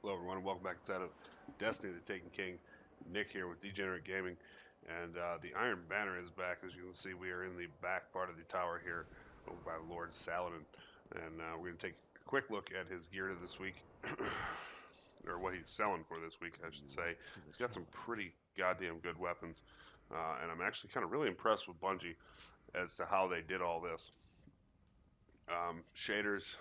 Hello, everyone. Welcome back inside of Destiny, the Taken King. Nick here with Degenerate Gaming, and the Iron Banner is back. As you can see, we are in the back part of the tower here, over by Lord Saladin, and we're going to take a quick look at his gear to this week, or what he's selling for this week, I should say. He's got some pretty goddamn good weapons, and I'm actually kind of really impressed with Bungie as to how they did all this. Shaders,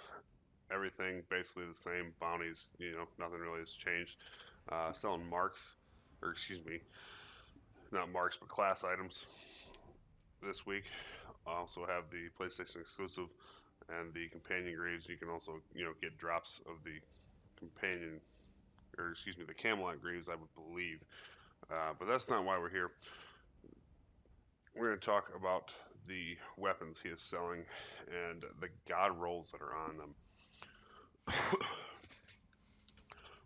everything basically the same. Bounties, nothing really has changed. Selling marks, or excuse me, not marks, but class items this week. I also have the PlayStation exclusive and the companion greaves. You can also, get drops of the companion, or excuse me, the Camelot greaves, I would believe. But that's not why we're here. We're going to talk about the weapons he is selling and the god rolls that are on them.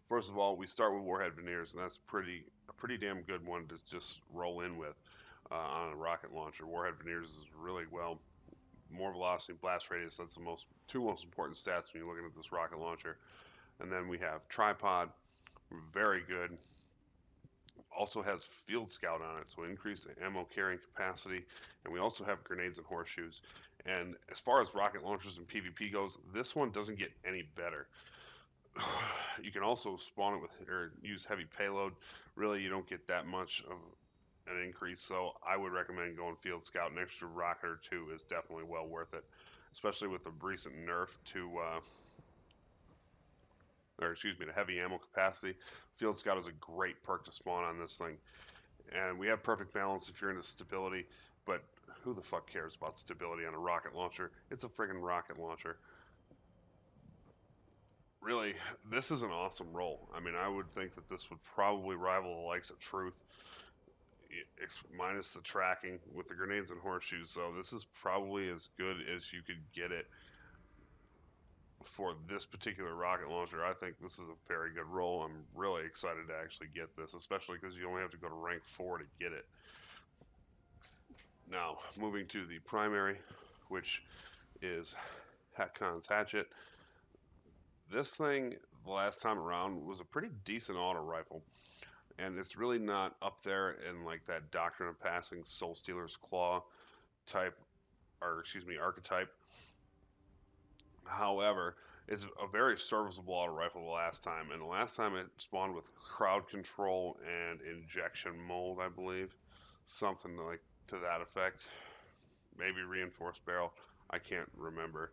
First of all, we start with Warhead Veneers, and that's a pretty damn good one to just roll in with on a rocket launcher. Warhead Veneers is really well more velocity, blast radius. That's the two most important stats when you're looking at this rocket launcher. And then we have Tripod, very good. Also has Field Scout on it, so increased ammo carrying capacity. And we also have grenades and horseshoes. And as far as rocket launchers and PvP goes, this one doesn't get any better. You can also spawn it with or use heavy payload. Really, you don't get that much of an increase, so I would recommend going Field Scout. An extra rocket or two is definitely well worth it, especially with the recent nerf to, or excuse me, the heavy ammo capacity. Field Scout is a great perk to spawn on this thing, and we have perfect balance if you're into stability. But who the fuck cares about stability on a rocket launcher? It's a friggin' rocket launcher. Really, this is an awesome roll. I mean, I would think that this would probably rival the likes of Truth, minus the tracking with the grenades and horseshoes. So this is probably as good as you could get it for this particular rocket launcher. I think this is a very good roll. I'm really excited to actually get this, especially because you only have to go to rank 4 to get it. Now, moving to the primary, which is Hatcon's Hatchet. This thing, the last time around, was a pretty decent auto rifle. And it's really not up there in like that Doctrine of Passing Soul Stealer's Claw type, or excuse me, archetype. However, it's a very serviceable auto rifle the last time, and the last time it spawned with crowd control and injection mold, I believe, something like to that effect. Maybe reinforced barrel. I can't remember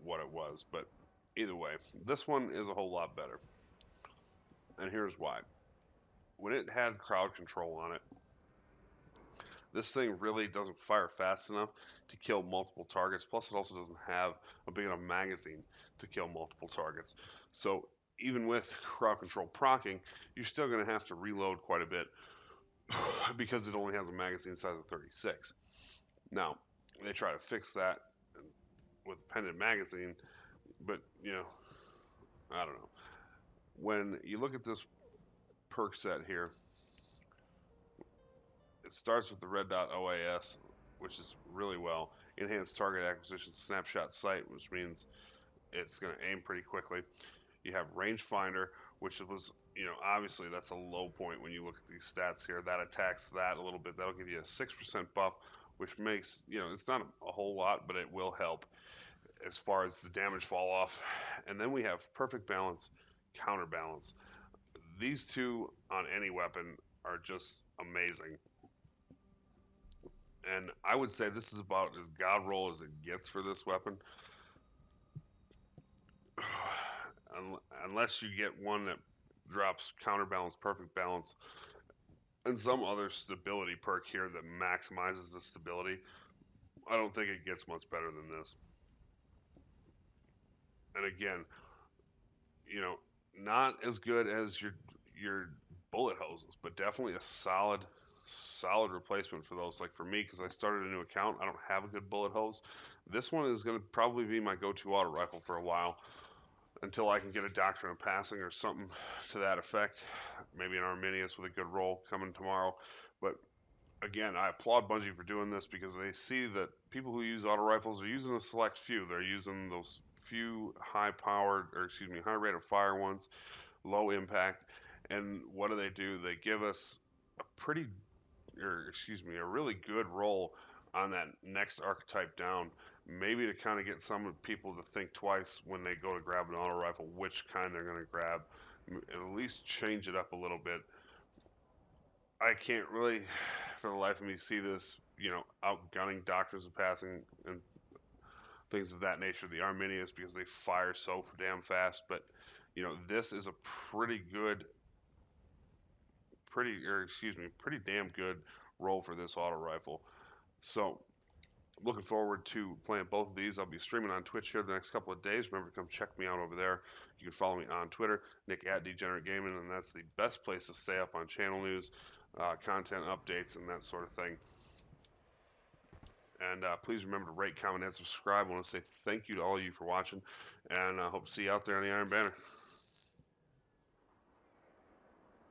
what it was, but either way, this one is a whole lot better, and here's why. When it had crowd control on it, this thing really doesn't fire fast enough to kill multiple targets. Plus, it also doesn't have a big enough magazine to kill multiple targets. So even with crowd control proccing, you're still going to have to reload quite a bit because it only has a magazine size of 36. Now, they try to fix that with a pendant magazine, but I don't know. When you look at this perk set here, it starts with the red dot OAS, which is really well. Enhanced target acquisition snapshot sight, which means it's going to aim pretty quickly. You have rangefinder, which was, obviously that's a low point when you look at these stats here. That attacks that a little bit. That'll give you a 6% buff, which makes, it's not a whole lot, but it will help as far as the damage fall off. And then we have perfect balance, counterbalance. These two on any weapon are just amazing. And I would say this is about as god roll as it gets for this weapon. Unless you get one that drops counterbalance, perfect balance, and some other stability perk here that maximizes the stability, I don't think it gets much better than this. And again, not as good as your bullet hoses, but definitely a solid replacement for those. Like for me, because I started a new account, I don't have a good bullet hose. This one is going to probably be my go-to auto rifle for a while until I can get a Doctrine of Passing or something to that effect. Maybe an Arminius with a good roll coming tomorrow. But again, I applaud Bungie for doing this because they see that people who use auto rifles are using a select few. They're using those few high rate of fire ones, low impact. And what do? They give us a a really good roll on that next archetype down. Maybe to kind of get some people to think twice when they go to grab an auto rifle, which kind they're going to grab, and at least change it up a little bit. I can't really, for the life of me, see this, outgunning Doctors of Passing and things of that nature, the Arminius, because they fire so damn fast. But, this is a pretty damn good roll for this auto rifle. So, looking forward to playing both of these. I'll be streaming on Twitch here the next couple of days. Remember to come check me out over there. You can follow me on Twitter, Nick at Degenerate Gaming, and that's the best place to stay up on channel news, content updates, and that sort of thing. And please remember to rate, comment, and subscribe. I want to say thank you to all of you for watching, and I hope to see you out there on the Iron Banner.